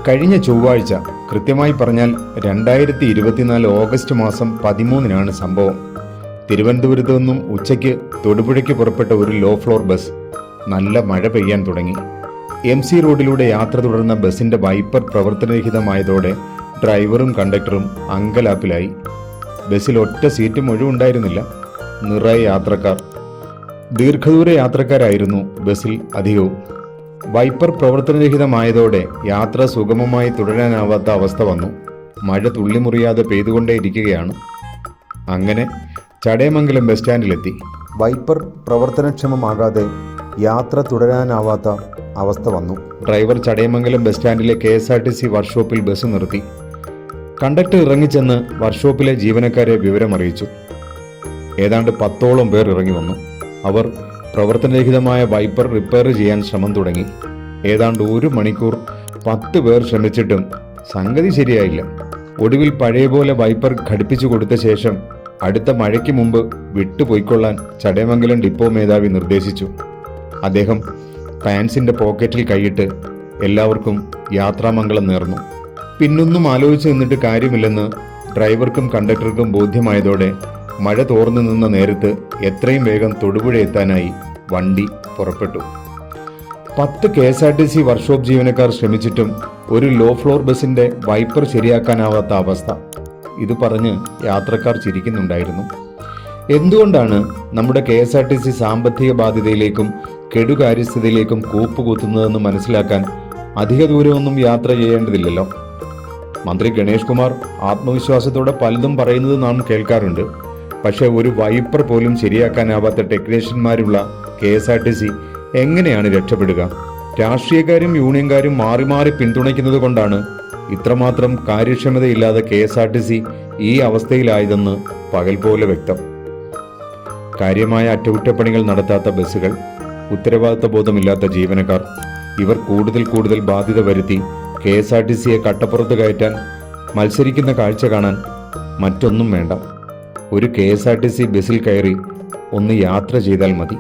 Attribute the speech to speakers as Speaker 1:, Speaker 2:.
Speaker 1: കഴിഞ്ഞ ചൊവ്വാഴ്ച, കൃത്യമായി പറഞ്ഞാൽ 2024 ഓഗസ്റ്റ് മാസം 13-നാണ് സംഭവം. തിരുവനന്തപുരത്ത് നിന്നും ഉച്ചയ്ക്ക് തൊടുപുഴയ്ക്ക് പുറപ്പെട്ട ഒരു ലോ ഫ്ലോർ ബസ് നല്ല മഴ പെയ്യാൻ തുടങ്ങി. MC റോഡിലൂടെ യാത്ര തുടർന്ന ബസിന്റെ വൈപ്പർ പ്രവർത്തനരഹിതമായതോടെ ഡ്രൈവറും കണ്ടക്ടറും അങ്കലാപ്പിലായി. ബസ്സിൽ ഒറ്റ സീറ്റും ഒഴിവുണ്ടായിരുന്നില്ല. നിറയെ യാത്രക്കാർ. ദീർഘദൂര യാത്രക്കാരായിരുന്നു ബസ്സിൽ അധികവും. വൈപ്പർ പ്രവർത്തനരഹിതമായതോടെ യാത്ര സുഗമമായി തുടരാനാവാത്ത അവസ്ഥ വന്നു. മഴ തുള്ളിമുറിയാതെ പെയ്തുകൊണ്ടേയിരിക്കുകയാണ്. അങ്ങനെ ചടയമംഗലം ബസ് സ്റ്റാൻഡിലെത്തി. വൈപ്പർ പ്രവർത്തനക്ഷമമാകാതെ യാത്ര തുടരാനാവാത്ത അവസ്ഥ വന്നു. ഡ്രൈവർ ചടയമംഗലം ബസ് സ്റ്റാൻഡിലെ KSRTC വർക്ക്ഷോപ്പിൽ ബസ് നിർത്തി. കണ്ടക്ടർ ഇറങ്ങിച്ചെന്ന് വർക്ക്ഷോപ്പിലെ ജീവനക്കാരെ വിവരമറിയിച്ചു. ഏതാണ്ട് 10ഓളം പേർ ഇറങ്ങി വന്നു. അവർ പ്രവർത്തനരഹിതമായ വൈപ്പർ റിപ്പയർ ചെയ്യാൻ ശ്രമം തുടങ്ങി. ഏതാണ്ട് 1 മണിക്കൂർ 10 പേർ ശ്രമിച്ചിട്ടും സംഗതി ശരിയായില്ല. ഒടുവിൽ പഴയ പോലെ വൈപ്പർ ഘടിപ്പിച്ചു കൊടുത്ത ശേഷം അടുത്ത മഴയ്ക്ക് മുമ്പ് വിട്ടുപോയിക്കൊള്ളാൻ ചടയമംഗലം ഡിപ്പോ മേധാവി നിർദ്ദേശിച്ചു. അദ്ദേഹം പാൻസിന്റെ പോക്കറ്റിൽ കൈയിട്ട് എല്ലാവർക്കും യാത്രാമംഗളം നേർന്നു. പിന്നൊന്നും ആലോചിച്ച് നിന്നിട്ട് കാര്യമില്ലെന്ന് ഡ്രൈവർക്കും കണ്ടക്ടർക്കും ബോധ്യമായതോടെ മഴ തോർന്നു നിന്ന നേരത്ത് എത്രയും വേഗം തൊടുപുഴ എത്താനായി വണ്ടി പുറപ്പെട്ടു. 10 KSRTC വർക്ക്ഷോപ്പ് ജീവനക്കാർ ശ്രമിച്ചിട്ടും ഒരു ലോ ഫ്ലോർ ബസിന്റെ വൈപ്പർ ശരിയാക്കാനാവാത്ത അവസ്ഥ. ഇത് പറഞ്ഞ് യാത്രക്കാർ ചിരിക്കുന്നുണ്ടായിരുന്നു. എന്തുകൊണ്ടാണ് നമ്മുടെ KSRTC സാമ്പത്തിക ബാധ്യതയിലേക്കും കെടുകാര്യസ്ഥതയിലേക്കും കൂപ്പുകുത്തുന്നതെന്ന് മനസ്സിലാക്കാൻ അധിക ദൂരമൊന്നും യാത്ര ചെയ്യേണ്ടതില്ലല്ലോ. മന്ത്രി ഗണേഷ് കുമാർ ആത്മവിശ്വാസത്തോടെ പലതും പറയുന്നത് നാം കേൾക്കാറുണ്ട്. പക്ഷേ ഒരു വൈപ്പർ പോലും ശരിയാക്കാനാവാത്ത ടെക്നീഷ്യന്മാരുള്ള KSRTC എങ്ങനെയാണ് രക്ഷപ്പെടുക? രാഷ്ട്രീയക്കാരും യൂണിയൻകാരും മാറി മാറി പിന്തുണയ്ക്കുന്നത് കൊണ്ടാണ് ഇത്രമാത്രം കാര്യക്ഷമതയില്ലാതെ KSRTC ഈ അവസ്ഥയിലായതെന്ന് പകൽ പോലെ വ്യക്തം. കാര്യമായ അറ്റകുറ്റപ്പണികൾ നടത്താത്ത ബസ്സുകൾ, ഉത്തരവാദിത്ത ബോധമില്ലാത്ത ജീവനക്കാർ, ഇവർ കൂടുതൽ ബാധ്യത വരുത്തി KSRTCയെ കട്ടപ്പുറത്ത് കയറ്റാൻ മത്സരിക്കുന്ന കാഴ്ച കാണാൻ മറ്റൊന്നും വേണ്ട. ഒരു KSRTC ബസ്സിൽ കയറി ഒന്ന് യാത്ര ചെയ്താൽ മതി.